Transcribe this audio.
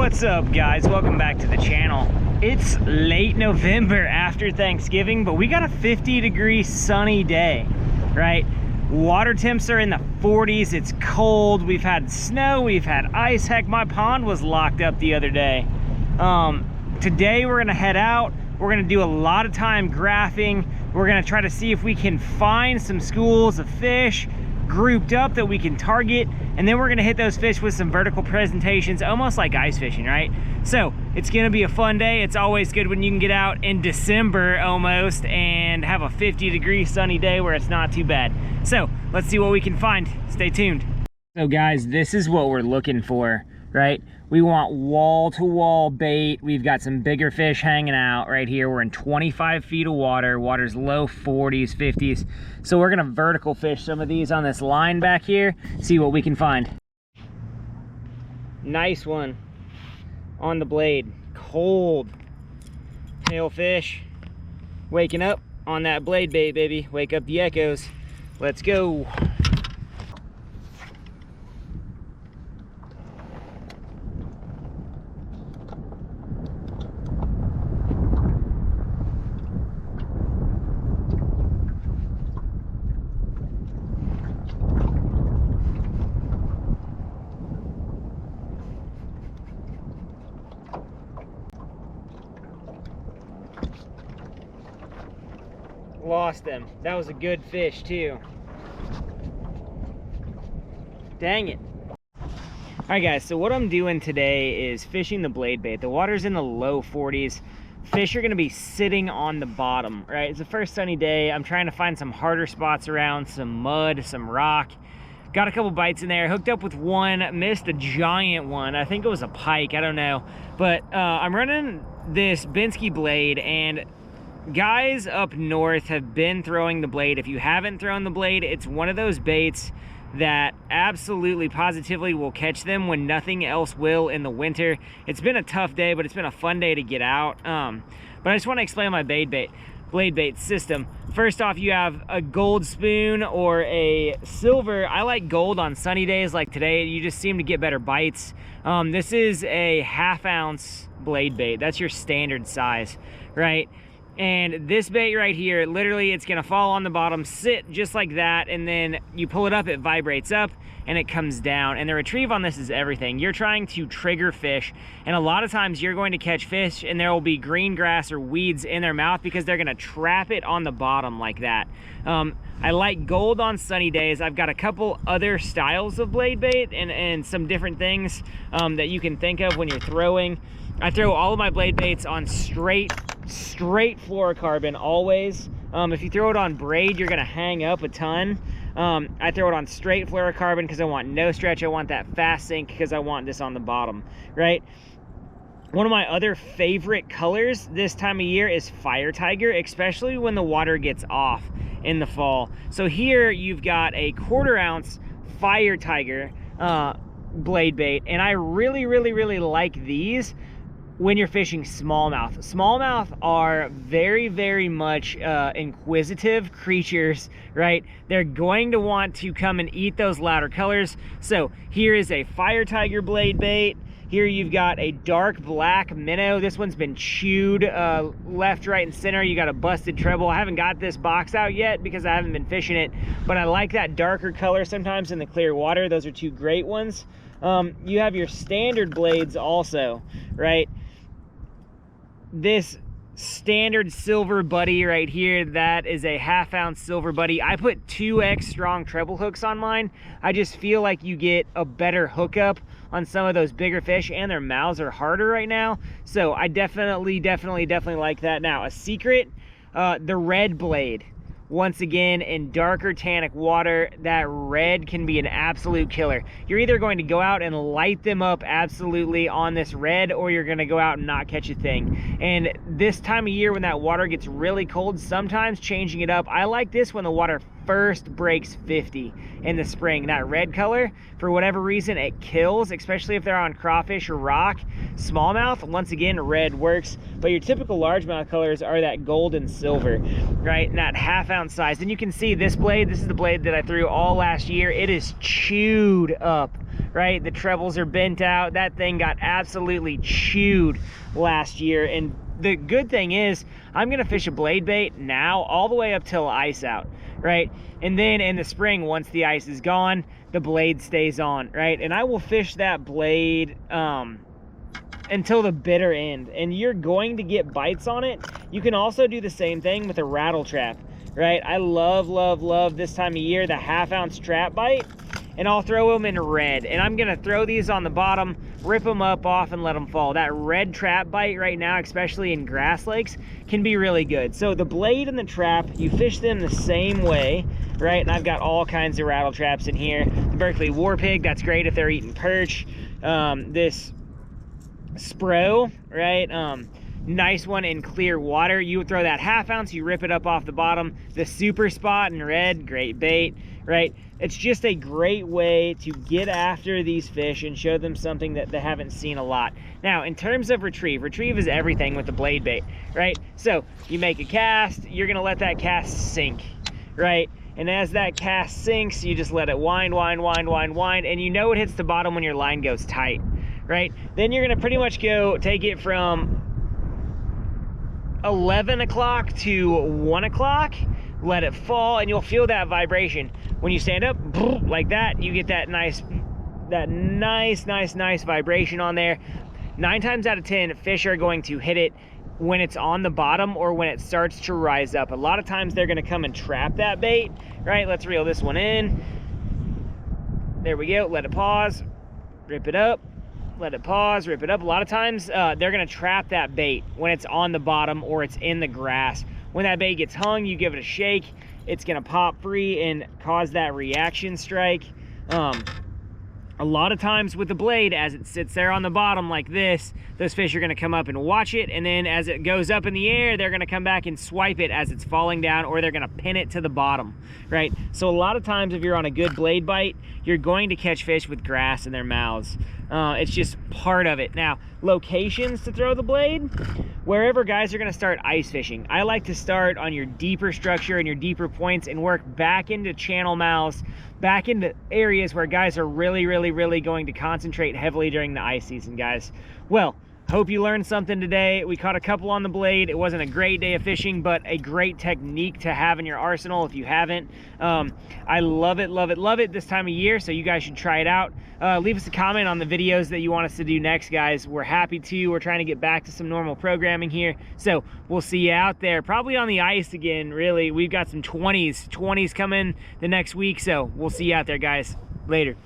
What's up, guys? Welcome back to the channel. It's late November after Thanksgiving, but we got a 50-degree sunny day, right? Water temps are in the 40s. It's cold. We've had snow, we've had ice. Heck, my pond was locked up the other day. Today we're gonna head out. We're gonna do a lot of time graphing. We're gonna try to see if we can find some schools of fish grouped up that we can target, and then we're gonna hit those fish with some vertical presentations, almost like ice fishing, right? So it's gonna be a fun day. It's always good when you can get out in December almost and have a 50-degree sunny day where it's not too bad. So let's see what we can find. Stay tuned. So guys, this is what we're looking for, right? We want wall-to-wall bait. We've got some bigger fish hanging out right here. We're in 25 feet of water. Water's low 40s, 50s. So we're gonna vertical fish some of these on this line back here, see what we can find. Nice one on the blade. Cold tail fish. Waking up on that blade bait, baby. Wake up the echoes. Let's go. Lost them. That was a good fish too. Dang it. All right guys, so what I'm doing today is fishing the blade bait. The water's in the low 40s. Fish are gonna be sitting on the bottom, right? It's the first sunny day. I'm trying to find some harder spots around, some mud, some rock. Got a couple bites in there, hooked up with one, missed a giant one. I think it was a pike, I don't know. But I'm running this Binsky blade, and guys up north have been throwing the blade. If you haven't thrown the blade, it's one of those baits that absolutely positively will catch them when nothing else will in the winter. It's been a tough day, but it's been a fun day to get out. But I just want to explain my blade bait system. First off, you have a gold spoon or a silver. I like gold on sunny days like today. You just seem to get better bites. This is a 1/2 ounce blade bait. That's your standard size, right? And this bait right here, literally it's gonna fall on the bottom, sit just like that, and then you pull it up, it vibrates up and it comes down. And the retrieve on this is everything. You're trying to trigger fish, and a lot of times you're going to catch fish and there will be green grass or weeds in their mouth because they're gonna trap it on the bottom like that. I like gold on sunny days. I've got a couple other styles of blade bait and some different things that you can think of when you're throwing. I throw all of my blade baits on straight fluorocarbon always. If you throw it on braid, you're gonna hang up a ton. I throw it on straight fluorocarbon because I want no stretch. I want that fast sink because I want this on the bottom, right? One of my other favorite colors this time of year is fire tiger, especially when the water gets off in the fall. So here you've got a 1/4 ounce fire tiger blade bait, and I really like these when you're fishing smallmouth. Smallmouth are very much inquisitive creatures, right? They're going to want to come and eat those louder colors. So here is a fire tiger blade bait. Here you've got a dark black minnow. This one's been chewed left, right, and center. You got a busted treble. I haven't got this box out yet because I haven't been fishing it, but I like that darker color sometimes in the clear water. Those are two great ones. You have your standard blades also, right? This standard silver buddy right here, that is a 1/2 ounce silver buddy. I put 2x strong treble hooks on mine. I just feel like you get a better hookup on some of those bigger fish, and their mouths are harder right now. So I definitely like that. Now, a secret, the red blade. Once again, in darker tannic water, that red can be an absolute killer. You're either going to go out and light them up absolutely on this red, or you're going to go out and not catch a thing. And this time of year when that water gets really cold, sometimes changing it up. I like this when the water first breaks 50 in the spring. That red color, for whatever reason, it kills, especially if they're on crawfish or rock. Smallmouth, once again, red works, but your typical largemouth colors are that gold and silver, right? And that 1/2 ounce size. And you can see this blade, this is the blade that I threw all last year. It is chewed up, right? The trebles are bent out. That thing got absolutely chewed last year. And the good thing is I'm gonna fish a blade bait now all the way up till ice out, right? And then in the spring, once the ice is gone, the blade stays on, right? And I will fish that blade until the bitter end, and you're going to get bites on it. You can also do the same thing with a rattle trap, right? I love this time of year, the 1/2 ounce trap bite, and I'll throw them in red. And I'm gonna throw these on the bottom, rip them up off and let them fall. That red trap bite right now, especially in grass lakes, can be really good. So the blade and the trap, you fish them the same way, right? And I've got all kinds of rattle traps in here. The Berkeley War Pig, that's great if they're eating perch. This Spro, right? Nice one in clear water. You would throw that 1/2 ounce, you rip it up off the bottom. The Super Spot in red, great bait, right? It's just a great way to get after these fish and show them something that they haven't seen a lot. Now, in terms of retrieve is everything with the blade bait, right? So you make a cast, you're gonna let that cast sink, right? And as that cast sinks, you just let it wind, and you know it hits the bottom when your line goes tight, right? Then you're gonna pretty much go take it from 11 o'clock to 1 o'clock, let it fall, and you'll feel that vibration. When you stand up, like that, you get that nice vibration on there. 9 times out of 10, fish are going to hit it when it's on the bottom or when it starts to rise up. A lot of times they're gonna come and trap that bait, right? Let's reel this one in. There we go, let it pause, rip it up, let it pause, rip it up. A lot of times they're gonna trap that bait when it's on the bottom or it's in the grass. When that bait gets hung, you give it a shake, it's gonna pop free and cause that reaction strike. A lot of times with the blade, as it sits there on the bottom like this, those fish are gonna come up and watch it, and then as it goes up in the air, they're gonna come back and swipe it as it's falling down, or they're gonna pin it to the bottom, right? So a lot of times if you're on a good blade bite, you're going to catch fish with grass in their mouths. It's just part of it. Now, locations to throw the blade, wherever guys are gonna start ice fishing. I like to start on your deeper structure and your deeper points and work back into channel mouths, back into areas where guys are really going to concentrate heavily during the ice season, guys. Well, hope you learned something today. We caught a couple on the blade. It wasn't a great day of fishing, but a great technique to have in your arsenal if you haven't. I love it this time of year, so you guys should try it out. Leave us a comment on the videos that you want us to do next, guys. We're happy to. We're trying to get back to some normal programming here, so we'll see you out there, probably on the ice again, really. We've got some 20s coming the next week, so we'll see you out there, guys. Later.